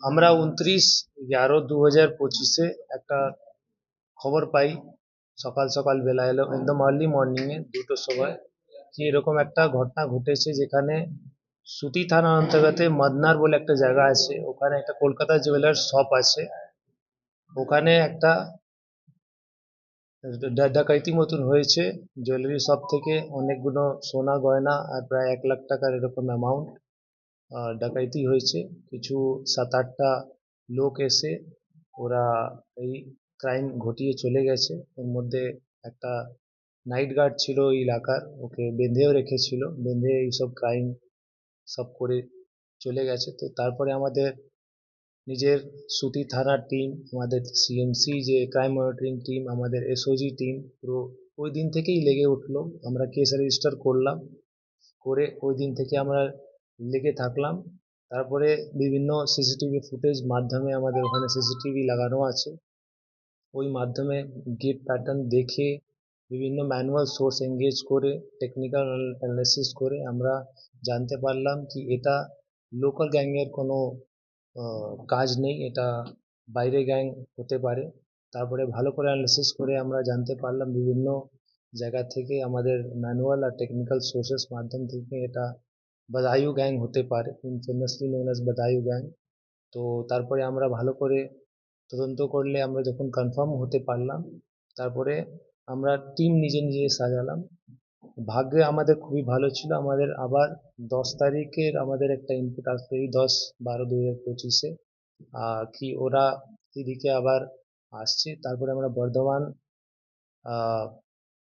আমরা 29/11/2025 একটা খবর পাই সকাল সকাল বেলা এলো একদম আর্লি মর্নিংয়ে 2টোর সময় যে এরকম একটা ঘটনা ঘটেছে যেখানে সুতি থানার অন্তর্গতে মদনার বলে একটা জায়গা আছে, ওখানে একটা কলকাতা জুয়েলার্স শপ আছে। ওখানে একটা ডাকাইতি মতন হয়েছে। জুয়েলারি শপ থেকে অনেকগুলো সোনা গয়না আর প্রায় 1 লাখ টাকার এরকম অ্যামাউন্ট ডাকাইতি হয়েছে। কিছু 7-8টা লোক এসে ওরা এই ক্রাইম ঘটিয়ে চলে গেছে। ওর মধ্যে একটা নাইট গার্ড ছিল ওই এলাকার, ওকে বেঁধেও রেখেছিল, বেঁধে এইসব ক্রাইম সব করে চলে গেছে। তো তারপরে আমাদের নিজের সুতি থানার টিম, আমাদের সিএমসি যে ক্রাইম মনিটরিং টিম, আমাদের এসওজি টিম পুরো ওই দিন থেকেই লেগে উঠলো। আমরা কেস রেজিস্টার করলাম, করে ওই দিন থেকে আমরা লেগে থাকলাম। তারপরে বিভিন্ন সিসিটিভি ফুটেজ মাধ্যমে, আমাদের ওখানে সিসিটিভি লাগানো আছে, ওই মাধ্যমে গেট প্যাটার্ন দেখে বিভিন্ন ম্যানুয়াল সোর্স এঙ্গেজ করে টেকনিক্যাল অ্যানালিসিস করে আমরা জানতে পারলাম কি এটা লোকাল গ্যাংয়ের কোনো কাজ নেই, এটা বাইরে গ্যাং হতে পারে। তারপরে ভালো করে অ্যানালিসিস করে আমরা জানতে পারলাম বিভিন্ন জায়গা থেকে, আমাদের ম্যানুয়াল আর টেকনিক্যাল সোর্সেস মাধ্যম থেকে এটা বদায়ু গ্যাং হতে পারে, ফেমাসলি নোন অ্যাজ বদায়ু গ্যাং। তো তারপরে আমরা ভালো করে তদন্ত করলে আমরা যখন কনফার্ম হতে পারলাম, তারপরে আমরা টিম নিজে নিজে সাজালাম। ভাগ্যে আমাদের খুবই ভালো ছিল, আমাদের আবার 10 তারিখের আমাদের একটা ইনপুট আসলো এই 10/12/2025-এ কি ওরা এদিকে আবার আসছে। তারপরে আমরা বর্ধমান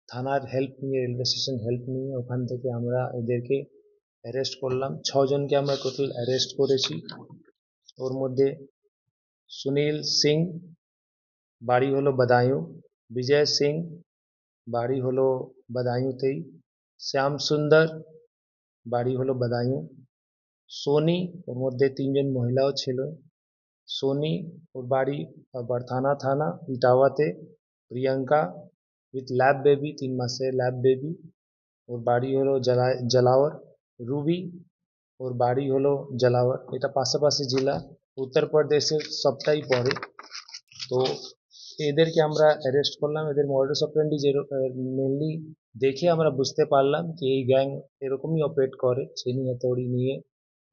থানার হেল্প নিয়ে, রেলওয়ে স্টেশন হেল্প নিয়ে ওখান থেকে আমরা এদেরকে অ্যারেস্ট করলাম। 6জনকে আমরা টোটাল অ্যারেস্ট করেছি। ওর মধ্যে সুনীল সিং, বাড়ি হলো বদায়ু; বিজয় সিং, বাড়ি হলো বদায়ুতেই; শ্যাম সুন্দর, বাড়ি হলো বদায়ু; সোনি, ওর মধ্যে 3জন মহিলাও ছিল, সোনি ওর বাড়ি বারথানা থানা ইটাওয়াতে; প্রিয়াঙ্কা উইথ ল্যাব বেবি, 3 মাসের ল্যাব বেবি, ওর বাড়ি হলো জলাওর; রুবি, ওর বাড়ি হলো জলাওর। এটা পাশাপাশি জেলা, উত্তরপ্রদেশের সবটাই পড়ে। তো এদেরকে আমরা অ্যারেস্ট করলাম। এদের মডাস অপারেন্ডি মেনলি দেখে আমরা বুঝতে পারলাম কি এই গ্যাং এরকমই অপারেট করে, চেনি হাতুড়ি নিয়ে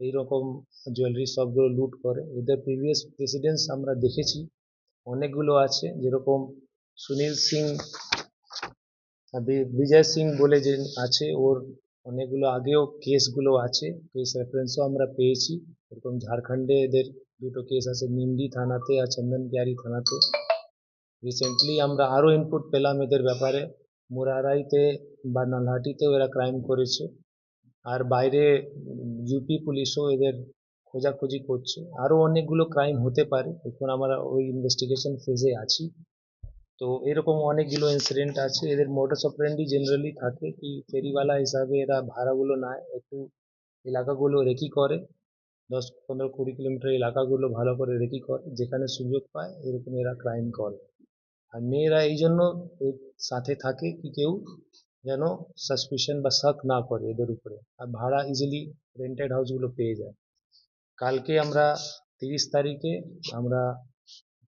এইরকম জুয়েলারি শপগুলো লুট করে। এদের প্রিভিয়াস প্রেসিডেন্টস আমরা দেখেছি অনেকগুলো আছে, যেরকম সুনীল সিং, বিজয় সিং বলে যে আছে, ওর অনেকগুলো আগেও কেসগুলো আছে, কেস রেফারেন্সও আমরা পেয়েছি। এরকম ঝাড়খণ্ডে এদের 2টো কেস আছে, নিমডি থানাতে আর চন্দনকিয়ারি থানাতে। রিসেন্টলি আমরা আরও ইনপুট পেলাম এদের ব্যাপারে, মুরারাইতে বা নলহাটিতেও এরা ক্রাইম করেছে। আর বাইরে ইউপি পুলিশও এদের খোঁজাখুঁজি করছে, আরও অনেকগুলো ক্রাইম হতে পারে, এখন আমরা ওই ইনভেস্টিগেশন ফেজে আছি। তো এরকম অনেকগুলো ইনসিডেন্ট আছে। এদের মোডাস অপারেন্ডি জেনারেলি থাকে কি ফেরিওয়ালা হিসাবে এরা ভাড়াগুলো নেয়, একটু এলাকাগুলো রেকি করে, 10-15-20 কিলোমিটার এলাকাগুলো ভালো করে রেকি করে, যেখানে সুযোগ পায় এরকম এরা ক্রাইম করে। আর মেয়েরা এই জন্য এর সাথে থাকে কি কেউ যেন সাসপিশন বা শক না করে এদের উপরে, আর ভাড়া ইজিলি রেন্টেড হাউসগুলো পেয়ে যায়। কালকে আমরা 30 তারিখে আমরা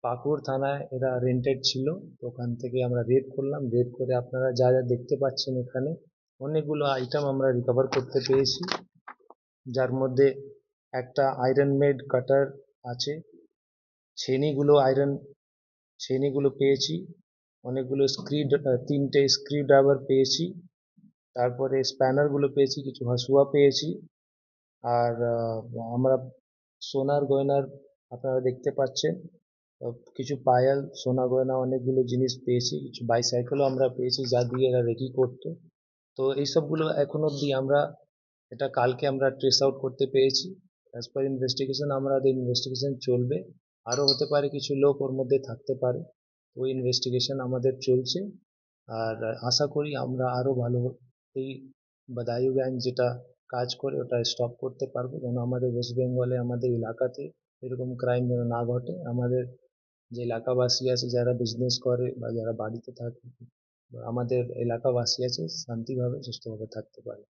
পাকুড় থানায় এরা রেন্টেড ছিল, তো ওখান থেকে আমরা রেড করলাম। রেড করে আপনারা যা যা দেখতে পাচ্ছেন এখানে অনেকগুলো আইটেম আমরা রিকভার করতে পেরেছি, যার মধ্যে একটা আয়রন মেড কাটার আছে, ছেনিগুলো পেয়েছি, অনেকগুলো 3টে স্ক্রিউ ড্রাইভার পেয়েছি, তারপরে স্প্যানারগুলো পেয়েছি, কিছু হাসুয়া পেয়েছি। আর আমরা সোনার গয়নার আপনারা দেখতে পাচ্ছেন, কিছু পায়েল, সোনা গয়না, অনেকগুলো জিনিস পেয়েছি, কিছু বাইসাইকেলও আমরা পেয়েছি যা দিয়ে এরা রেকি করতো। তো এইসবগুলো এখন অবধি আমরা, এটা কালকে আমরা ট্রেস আউট করতে পেরেছি। অ্যাজ পার ইনভেস্টিগেশন আমাদের ইনভেস্টিগেশন চলবে, আরও হতে পারে কিছু লোক ওর মধ্যে থাকতে পারে, ওই ইনভেস্টিগেশন আমাদের চলছে। আর আশা করি আমরা আরও ভালো এই বদায়ু গ্যাং যেটা কাজ করে ওটা স্টপ করতে পারবো, যেন আমাদের ওয়েস্ট বেঙ্গলে, আমাদের এলাকাতে এরকম ক্রাইম যেন না ঘটে, আমাদের যে এলাকাবাসী আছে যারা বিজনেস করে বা যারা বাড়িতে থাকে, আমাদের এলাকাবাসী আছে শান্তিভাবে সুস্থভাবে থাকতে পারে।